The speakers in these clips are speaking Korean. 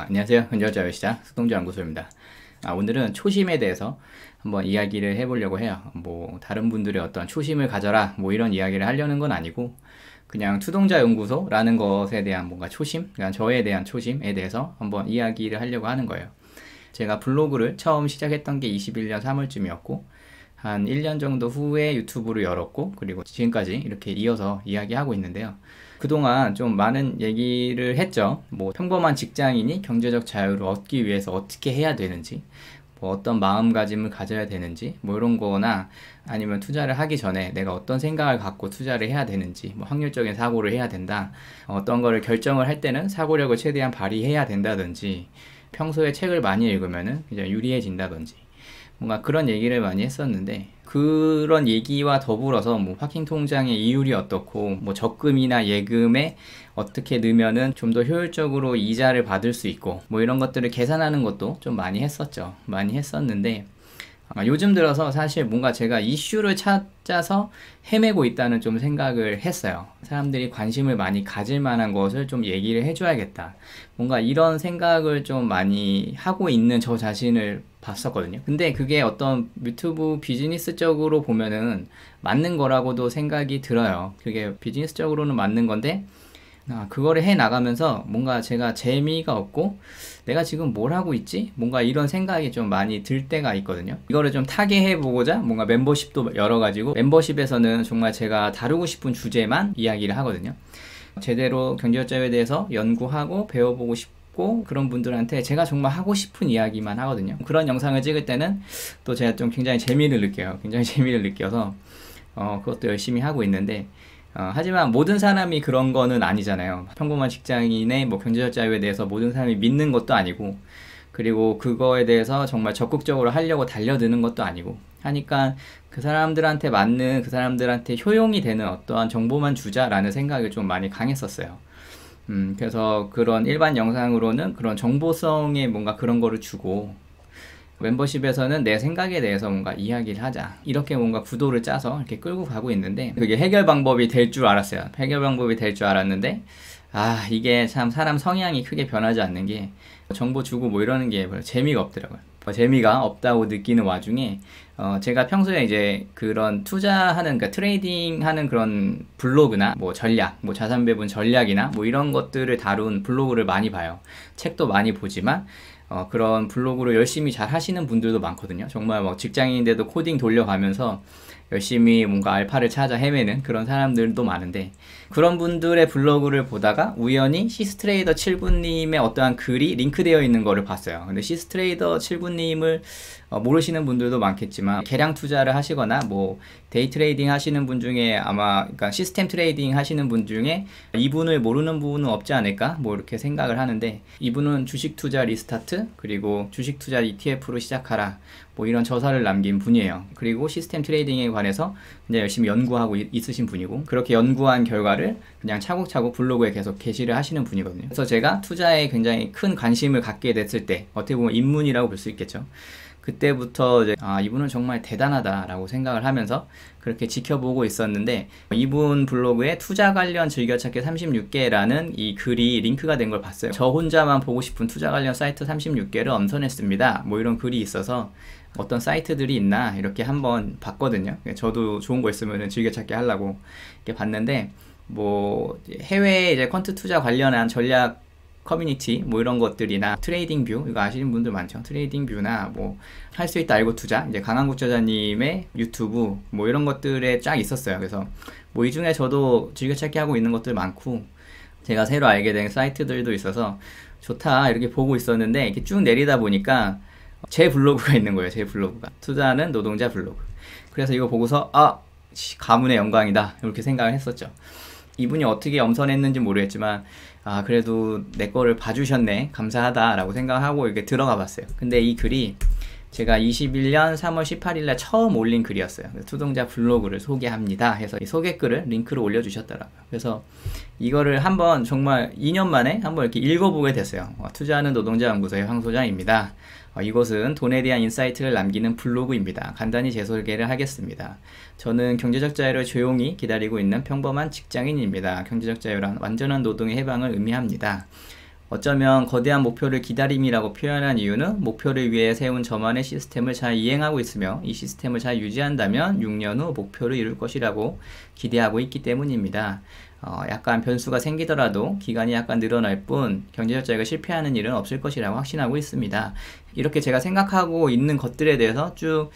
안녕하세요. 현지자유시장 수동자연구소입니다. 오늘은 초심에 대해서 한번 이야기를 해보려고 해요. 뭐 다른 분들의 어떤 초심을 가져라 뭐 이런 이야기를 하려는 건 아니고 그냥 투동자연구소라는 것에 대한 뭔가 초심, 그러니까 저에 대한 초심에 대해서 한번 이야기를 하려고 하는 거예요. 제가 블로그를 처음 시작했던 게 21년 3월쯤이었고 한 1년 정도 후에 유튜브를 열었고 그리고 지금까지 이렇게 이어서 이야기하고 있는데요. 그동안 좀 많은 얘기를 했죠. 뭐 평범한 직장인이 경제적 자유를 얻기 위해서 어떻게 해야 되는지, 뭐 어떤 마음가짐을 가져야 되는지, 뭐 이런 거나 아니면 투자를 하기 전에 내가 어떤 생각을 갖고 투자를 해야 되는지, 뭐 확률적인 사고를 해야 된다, 어떤 거를 결정을 할 때는 사고력을 최대한 발휘해야 된다든지, 평소에 책을 많이 읽으면은 이제 유리해진다든지, 뭔가 그런 얘기를 많이 했었는데 그런 얘기와 더불어서 뭐 파킹 통장의 이율이 어떻고 뭐 적금이나 예금에 어떻게 넣으면은 좀 더 효율적으로 이자를 받을 수 있고 뭐 이런 것들을 계산하는 것도 좀 많이 했었죠. 많이 했었는데 요즘 들어서 사실 뭔가 제가 이슈를 찾아서 헤매고 있다는 좀 생각을 했어요. 사람들이 관심을 많이 가질 만한 것을 좀 얘기를 해줘야겠다. 뭔가 이런 생각을 좀 많이 하고 있는 저 자신을 봤었거든요. 근데 그게 어떤 유튜브 비즈니스적으로 보면은 맞는 거라고도 생각이 들어요. 그게 비즈니스적으로는 맞는 건데 그거를 해 나가면서 뭔가 제가 재미가 없고 내가 지금 뭘 하고 있지? 뭔가 이런 생각이 좀 많이 들 때가 있거든요. 이거를 좀 타개해 보고자 뭔가 멤버십도 열어가지고 멤버십에서는 정말 제가 다루고 싶은 주제만 이야기를 하거든요. 제대로 경제자유에 대해서 연구하고 배워보고 싶고 그런 분들한테 제가 정말 하고 싶은 이야기만 하거든요. 그런 영상을 찍을 때는 또 제가 좀 굉장히 재미를 느껴요. 굉장히 재미를 느껴서 그것도 열심히 하고 있는데 하지만 모든 사람이 그런 거는 아니잖아요. 평범한 직장인의 뭐 경제적 자유에 대해서 모든 사람이 믿는 것도 아니고 그리고 그거에 대해서 정말 적극적으로 하려고 달려드는 것도 아니고 하니까 그 사람들한테 맞는 그 사람들한테 효용이 되는 어떠한 정보만 주자라는 생각이 좀 많이 강했었어요. 그래서 그런 일반 영상으로는 그런 정보성의 뭔가 그런 거를 주고 멤버십에서는 내 생각에 대해서 뭔가 이야기를 하자 이렇게 뭔가 구도를 짜서 이렇게 끌고 가고 있는데 그게 해결 방법이 될 줄 알았어요. 해결 방법이 될 줄 알았는데 이게 참 사람 성향이 크게 변하지 않는 게 정보 주고 뭐 이러는 게 별로 재미가 없더라고요. 재미가 없다고 느끼는 와중에 제가 평소에 이제 그런 투자하는 그러니까 트레이딩 하는 그런 블로그나 뭐 전략, 뭐 자산 배분 전략이나 뭐 이런 것들을 다룬 블로그를 많이 봐요. 책도 많이 보지만 그런 블로그를 열심히 잘 하시는 분들도 많거든요. 정말 뭐 직장인인데도 코딩 돌려가면서 열심히 뭔가 알파를 찾아 헤매는 그런 사람들도 많은데 그런 분들의 블로그를 보다가 우연히 시스트레이더 7구님의 어떠한 글이 링크되어 있는 거를 봤어요. 근데 시스트레이더 7구님을 모르시는 분들도 많겠지만 개량 투자를 하시거나 뭐 데이 트레이딩 하시는 분 중에 아마 그러니까 시스템 트레이딩 하시는 분 중에 이분을 모르는 분은 없지 않을까 뭐 이렇게 생각을 하는데 이분은 주식 투자 리스타트 그리고 주식 투자 ETF로 시작하라 뭐 이런 저서를 남긴 분이에요. 그리고 시스템 트레이딩에 관해서 이제 열심히 연구하고 있으신 분이고 그렇게 연구한 결과를 그냥 차곡차곡 블로그에 계속 게시를 하시는 분이거든요. 그래서 제가 투자에 굉장히 큰 관심을 갖게 됐을 때 어떻게 보면 입문이라고 볼 수 있겠죠. 그때부터 이제 이분은 정말 대단하다라고 생각을 하면서 그렇게 지켜보고 있었는데 이분 블로그에 투자 관련 즐겨찾기 36개라는 이 글이 링크가 된 걸 봤어요. 저 혼자만 보고 싶은 투자 관련 사이트 36개를 엄선했습니다. 뭐 이런 글이 있어서 어떤 사이트들이 있나 이렇게 한번 봤거든요. 저도 좋은 거 있으면 즐겨찾기 하려고 이렇게 봤는데 뭐 해외 이제 퀀트 투자 관련한 전략 커뮤니티 뭐 이런 것들이나 트레이딩 뷰 이거 아시는 분들 많죠. 트레이딩 뷰나 뭐 할 수 있다 알고 투자 이제 강한국 저자님의 유튜브 뭐 이런 것들에 쫙 있었어요. 그래서 뭐 이 중에 저도 즐겨찾기 하고 있는 것들 많고 제가 새로 알게 된 사이트들도 있어서 좋다 이렇게 보고 있었는데 이렇게 쭉 내리다 보니까 제 블로그가 있는 거예요. 제 블로그가 투자하는 노동자 블로그. 그래서 이거 보고서 가문의 영광이다 이렇게 생각을 했었죠. 이분이 어떻게 엄선했는지 모르겠지만 그래도 내 거를 봐주셨네 감사하다라고 생각하고 이렇게 들어가 봤어요. 근데 이 글이 제가 21년 3월 18일날 처음 올린 글이었어요. 투동자 블로그를 소개합니다 해서 이 소개글을 링크로 올려주셨더라고요. 그래서 이거를 한번 정말 2년 만에 한번 이렇게 읽어보게 됐어요. 투자하는 노동자 연구소의 황소장입니다. 이것은 돈에 대한 인사이트를 남기는 블로그입니다. 간단히 제 소개를 하겠습니다. 저는 경제적 자유를 조용히 기다리고 있는 평범한 직장인입니다. 경제적 자유란 완전한 노동의 해방을 의미합니다. 어쩌면 거대한 목표를 기다림이라고 표현한 이유는 목표를 위해 세운 저만의 시스템을 잘 이행하고 있으며 이 시스템을 잘 유지한다면 6년 후 목표를 이룰 것이라고 기대하고 있기 때문입니다. 약간 변수가 생기더라도 기간이 약간 늘어날 뿐 경제적 자유가 실패하는 일은 없을 것이라고 확신하고 있습니다. 이렇게 제가 생각하고 있는 것들에 대해서 쭉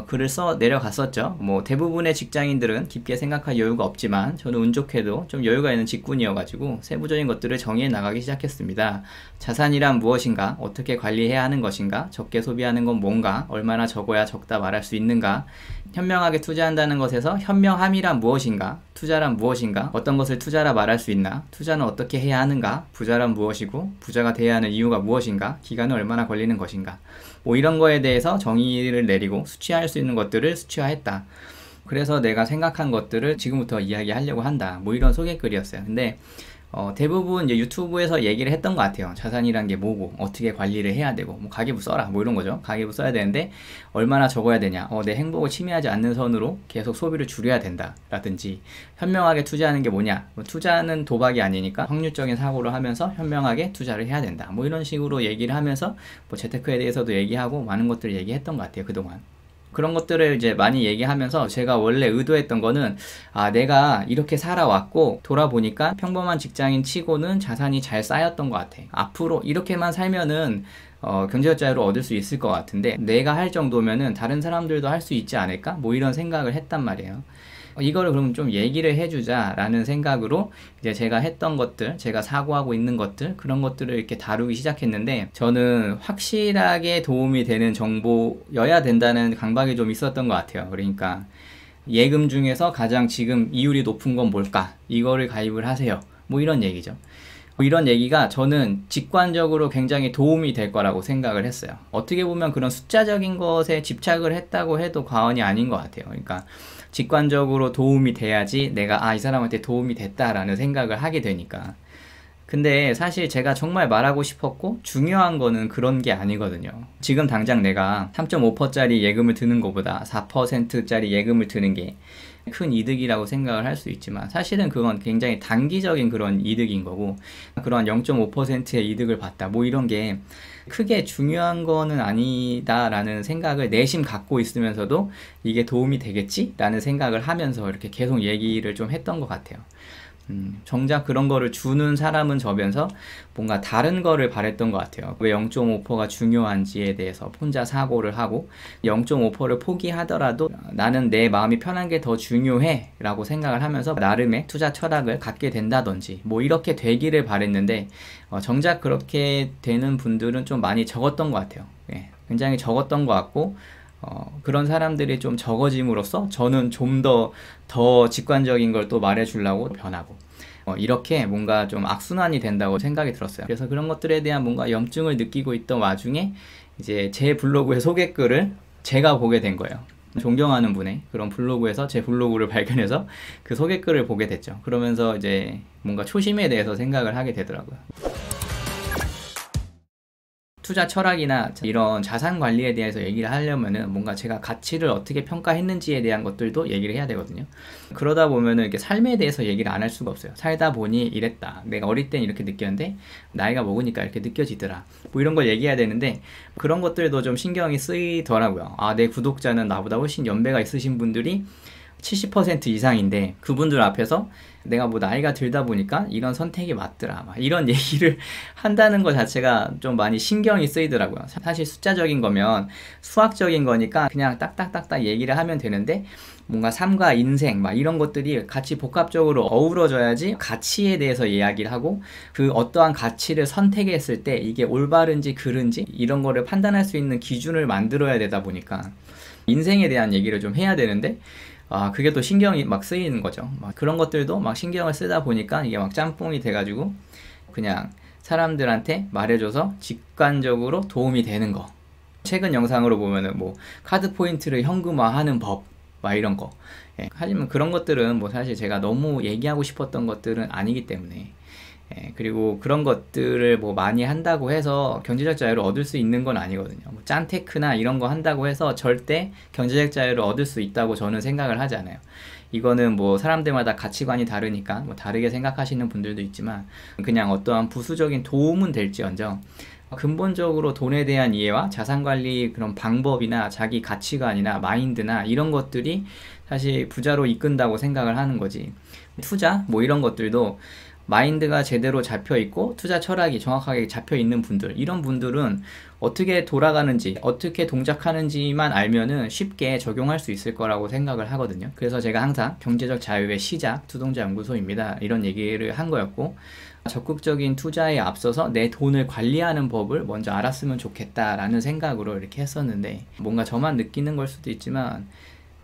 글을 써 내려갔었죠. 뭐 대부분의 직장인들은 깊게 생각할 여유가 없지만 저는 운 좋게도 좀 여유가 있는 직군이어가지고 세부적인 것들을 정의해 나가기 시작했습니다. 자산이란 무엇인가? 어떻게 관리해야 하는 것인가? 적게 소비하는 건 뭔가? 얼마나 적어야 적다 말할 수 있는가? 현명하게 투자한다는 것에서 현명함이란 무엇인가? 투자란 무엇인가? 어떤 것을 투자라 말할 수 있나? 투자는 어떻게 해야 하는가? 부자란 무엇이고 부자가 돼야 하는 이유가 무엇인가? 기간은 얼마나 걸리는 것인가? 뭐 이런 거에 대해서 정의를 내리고 수치화할 수 있는 것들을 수치화했다. 그래서 내가 생각한 것들을 지금부터 이야기하려고 한다. 뭐 이런 소개글이었어요. 근데 대부분 이제 유튜브에서 얘기를 했던 것 같아요. 자산이란 게 뭐고 어떻게 관리를 해야 되고 뭐 가계부 써라 뭐 이런 거죠. 가계부 써야 되는데 얼마나 적어야 되냐, 내 행복을 침해하지 않는 선으로 계속 소비를 줄여야 된다 라든지, 현명하게 투자하는 게 뭐냐, 투자는 도박이 아니니까 확률적인 사고를 하면서 현명하게 투자를 해야 된다, 뭐 이런 식으로 얘기를 하면서 뭐 재테크에 대해서도 얘기하고 많은 것들을 얘기했던 것 같아요. 그동안 그런 것들을 이제 많이 얘기하면서 제가 원래 의도했던 거는, 내가 이렇게 살아왔고 돌아보니까 평범한 직장인 치고는 자산이 잘 쌓였던 것 같아. 앞으로 이렇게만 살면은 경제적 자유를 얻을 수 있을 것 같은데 내가 할 정도면은 다른 사람들도 할 수 있지 않을까? 뭐 이런 생각을 했단 말이에요. 이거를 그럼 좀 얘기를 해주자 라는 생각으로 이제 제가 했던 것들, 제가 사고하고 있는 것들, 그런 것들을 이렇게 다루기 시작했는데, 저는 확실하게 도움이 되는 정보여야 된다는 강박이 좀 있었던 것 같아요. 그러니까 예금 중에서 가장 지금 이율이 높은 건 뭘까? 이거를 가입을 하세요. 뭐 이런 얘기죠. 이런 얘기가 저는 직관적으로 굉장히 도움이 될 거라고 생각을 했어요. 어떻게 보면 그런 숫자적인 것에 집착을 했다고 해도 과언이 아닌 것 같아요. 그러니까 직관적으로 도움이 돼야지 내가 이 사람한테 도움이 됐다라는 생각을 하게 되니까. 근데 사실 제가 정말 말하고 싶었고 중요한 거는 그런 게 아니거든요. 지금 당장 내가 3.5%짜리 예금을 드는 것보다 4%짜리 예금을 드는 게 큰 이득이라고 생각을 할 수 있지만, 사실은 그건 굉장히 단기적인 그런 이득인 거고, 그런 0.5%의 이득을 봤다 뭐 이런 게 크게 중요한 거는 아니다라는 생각을 내심 갖고 있으면서도 이게 도움이 되겠지? 라는 생각을 하면서 이렇게 계속 얘기를 좀 했던 것 같아요. 정작 그런 거를 주는 사람은 저면서 뭔가 다른 거를 바랬던 것 같아요. 왜 0.5%가 중요한지에 대해서 혼자 사고를 하고, 0.5%를 포기하더라도 나는 내 마음이 편한 게 더 중요해 라고 생각을 하면서 나름의 투자 철학을 갖게 된다든지 뭐 이렇게 되기를 바랬는데, 정작 그렇게 되는 분들은 좀 많이 적었던 것 같아요. 굉장히 적었던 것 같고, 그런 사람들이 좀 적어짐으로써 저는 좀 더 직관적인 걸 또 말해주려고 변하고, 이렇게 뭔가 좀 악순환이 된다고 생각이 들었어요. 그래서 그런 것들에 대한 뭔가 염증을 느끼고 있던 와중에 이제 제 블로그의 소개글을 제가 보게 된 거예요. 존경하는 분의 그런 블로그에서 제 블로그를 발견해서 그 소개글을 보게 됐죠. 그러면서 이제 뭔가 초심에 대해서 생각을 하게 되더라고요. 투자 철학이나 이런 자산 관리에 대해서 얘기를 하려면은 뭔가 제가 가치를 어떻게 평가했는지에 대한 것들도 얘기를 해야 되거든요. 그러다 보면은 이렇게 삶에 대해서 얘기를 안 할 수가 없어요. 살다 보니 이랬다. 내가 어릴 땐 이렇게 느꼈는데 나이가 먹으니까 이렇게 느껴지더라. 뭐 이런 걸 얘기해야 되는데 그런 것들도 좀 신경이 쓰이더라고요. 내 구독자는 나보다 훨씬 연배가 있으신 분들이 70% 이상인데 그분들 앞에서 내가 뭐 나이가 들다 보니까 이런 선택이 맞더라 막 이런 얘기를 한다는 것 자체가 좀 많이 신경이 쓰이더라고요. 사실 숫자적인 거면 수학적인 거니까 그냥 딱딱딱딱 얘기를 하면 되는데, 뭔가 삶과 인생 막 이런 것들이 같이 복합적으로 어우러져야지 가치에 대해서 이야기를 하고, 그 어떠한 가치를 선택했을 때 이게 올바른지 그른지 이런 거를 판단할 수 있는 기준을 만들어야 되다 보니까 인생에 대한 얘기를 좀 해야 되는데, 그게 또 신경이 막 쓰이는 거죠. 막 그런 것들도 막 신경을 쓰다 보니까 이게 막 짬뽕이 돼가지고 그냥 사람들한테 말해줘서 직관적으로 도움이 되는 거. 최근 영상으로 보면은 뭐 카드 포인트를 현금화하는 법, 막 이런 거. 하지만 그런 것들은 뭐 사실 제가 너무 얘기하고 싶었던 것들은 아니기 때문에. 그리고 그런 것들을 뭐 많이 한다고 해서 경제적 자유를 얻을 수 있는 건 아니거든요. 뭐 짠테크나 이런 거 한다고 해서 절대 경제적 자유를 얻을 수 있다고 저는 생각을 하지 않아요. 이거는 뭐 사람들마다 가치관이 다르니까 뭐 다르게 생각하시는 분들도 있지만 그냥 어떠한 부수적인 도움은 될지언정 근본적으로 돈에 대한 이해와 자산관리 그런 방법이나 자기 가치관이나 마인드나 이런 것들이 사실 부자로 이끈다고 생각을 하는 거지. 투자 뭐 이런 것들도 마인드가 제대로 잡혀 있고 투자 철학이 정확하게 잡혀 있는 분들, 이런 분들은 어떻게 돌아가는지 어떻게 동작하는지만 알면은 쉽게 적용할 수 있을 거라고 생각을 하거든요. 그래서 제가 항상 경제적 자유의 시작 투동자 연구소입니다 이런 얘기를 한 거였고, 적극적인 투자에 앞서서 내 돈을 관리하는 법을 먼저 알았으면 좋겠다라는 생각으로 이렇게 했었는데, 뭔가 저만 느끼는 걸 수도 있지만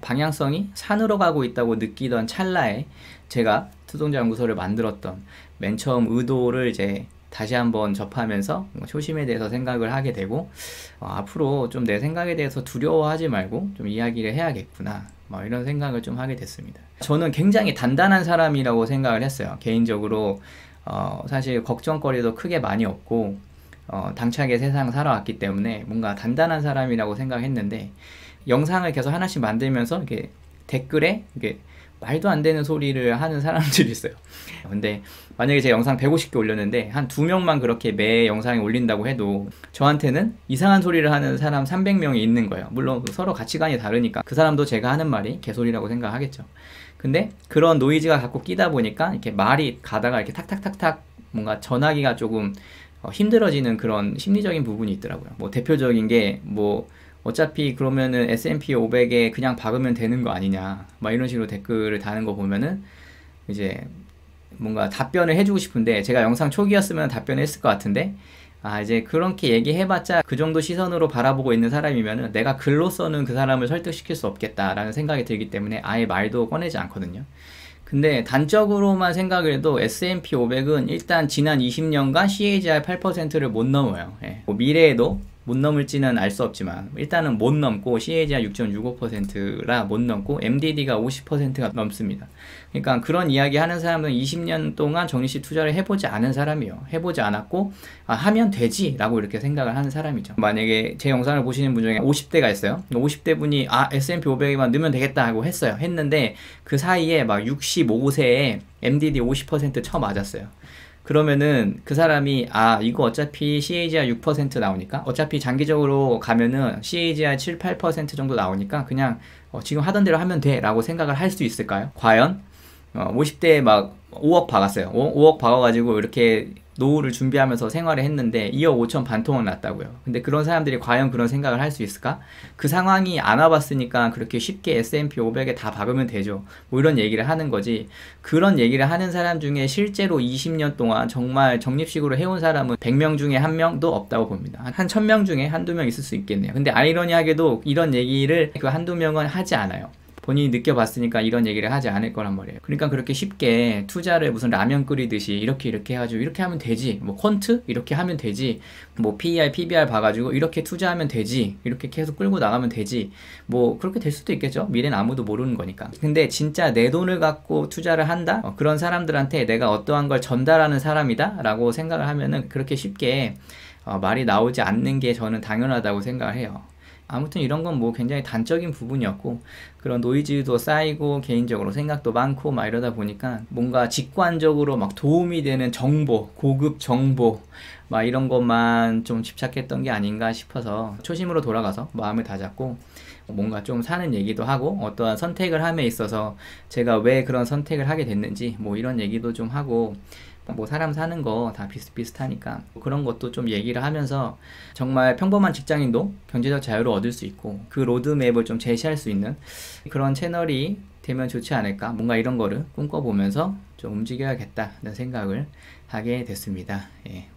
방향성이 산으로 가고 있다고 느끼던 찰나에 제가 투동자 연구소를 만들었던 맨 처음 의도를 이제 다시 한번 접하면서 초심에 대해서 생각을 하게 되고, 앞으로 좀 내 생각에 대해서 두려워하지 말고 좀 이야기를 해야겠구나 이런 생각을 좀 하게 됐습니다. 저는 굉장히 단단한 사람이라고 생각을 했어요. 개인적으로 사실 걱정거리도 크게 많이 없고 당차게 세상 살아왔기 때문에 뭔가 단단한 사람이라고 생각했는데, 영상을 계속 하나씩 만들면서 이렇게 댓글에 이렇게 말도 안 되는 소리를 하는 사람들이 있어요. 근데 만약에 제 영상 150개 올렸는데 한 2명만 그렇게 매 영상에 올린다고 해도 저한테는 이상한 소리를 하는 사람 300명이 있는 거예요. 물론 서로 가치관이 다르니까 그 사람도 제가 하는 말이 개소리라고 생각하겠죠. 근데 그런 노이즈가 자꾸 끼다 보니까 이렇게 말이 가다가 이렇게 탁탁탁탁 뭔가 전하기가 조금 힘들어지는 그런 심리적인 부분이 있더라고요. 뭐 대표적인 게 뭐 어차피 그러면은 S&P 500에 그냥 박으면 되는 거 아니냐 이런 식으로 댓글을 다는 거 보면은 이제 뭔가 답변을 해주고 싶은데, 제가 영상 초기였으면 답변을 했을 것 같은데 이제 그렇게 얘기해봤자 그 정도 시선으로 바라보고 있는 사람이면은 내가 글로서는 그 사람을 설득시킬 수 없겠다라는 생각이 들기 때문에 아예 말도 꺼내지 않거든요. 근데 단적으로만 생각을 해도 S&P 500은 일단 지난 20년간 CAGR 8%를 못 넘어요. 뭐 미래에도 못 넘을지는 알 수 없지만 일단은 못 넘고 CAGR 6.65%라 못 넘고 MDD가 50%가 넘습니다. 그러니까 그런 이야기 하는 사람은 20년 동안 적립식 투자를 해보지 않은 사람이에요. 해보지 않았고 하면 되지 라고 이렇게 생각을 하는 사람이죠. 만약에 제 영상을 보시는 분 중에 50대가 있어요. 50대 분이 S&P 500에만 넣으면 되겠다 하고 했어요. 했는데 그 사이에 막 65세에 MDD 50% 쳐맞았어요. 그러면은 그 사람이 이거 어차피 CAGR 6% 나오니까 어차피 장기적으로 가면은 CAGR 7, 8% 정도 나오니까 그냥 지금 하던 대로 하면 돼 라고 생각을 할 수 있을까요? 과연 50대에 막 5억 박았어요. 5억 박아가지고 이렇게 노후를 준비하면서 생활을 했는데 2억 5천 반토막 났다고요. 근데 그런 사람들이 과연 그런 생각을 할 수 있을까? 그 상황이 안 와봤으니까 그렇게 쉽게 S&P 500에 다 박으면 되죠. 뭐 이런 얘기를 하는 거지. 그런 얘기를 하는 사람 중에 실제로 20년 동안 정말 적립식으로 해온 사람은 100명 중에 1명도 없다고 봅니다. 한 1000명 중에 한두 명 있을 수 있겠네요. 근데 아이러니하게도 이런 얘기를 그 한두 명은 하지 않아요. 본인이 느껴봤으니까 이런 얘기를 하지 않을 거란 말이에요. 그러니까 그렇게 쉽게 투자를 무슨 라면 끓이듯이 이렇게 해가지고 이렇게 하면 되지, 뭐 퀀트 이렇게 하면 되지, 뭐 PER, PBR 봐가지고 이렇게 투자하면 되지, 이렇게 계속 끌고 나가면 되지, 뭐 그렇게 될 수도 있겠죠. 미래는 아무도 모르는 거니까. 근데 진짜 내 돈을 갖고 투자를 한다? 그런 사람들한테 내가 어떠한 걸 전달하는 사람이다? 라고 생각을 하면은 그렇게 쉽게 말이 나오지 않는 게 저는 당연하다고 생각을 해요. 아무튼 이런 건 뭐 굉장히 단적인 부분이었고, 그런 노이즈도 쌓이고 개인적으로 생각도 많고 막 이러다 보니까 뭔가 직관적으로 막 도움이 되는 정보, 고급 정보 막 이런 것만 좀 집착했던 게 아닌가 싶어서 초심으로 돌아가서 마음을 다잡고 뭔가 좀 사는 얘기도 하고 어떠한 선택을 함에 있어서 제가 왜 그런 선택을 하게 됐는지 뭐 이런 얘기도 좀 하고, 뭐 사람 사는 거 다 비슷비슷하니까 그런 것도 좀 얘기를 하면서 정말 평범한 직장인도 경제적 자유를 얻을 수 있고 그 로드맵을 좀 제시할 수 있는 그런 채널이 되면 좋지 않을까, 뭔가 이런 거를 꿈꿔보면서 좀 움직여야겠다는 생각을 하게 됐습니다.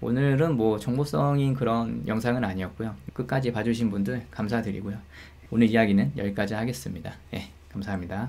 오늘은 뭐 정보성인 그런 영상은 아니었고요. 끝까지 봐주신 분들 감사드리고요. 오늘 이야기는 여기까지 하겠습니다. 감사합니다.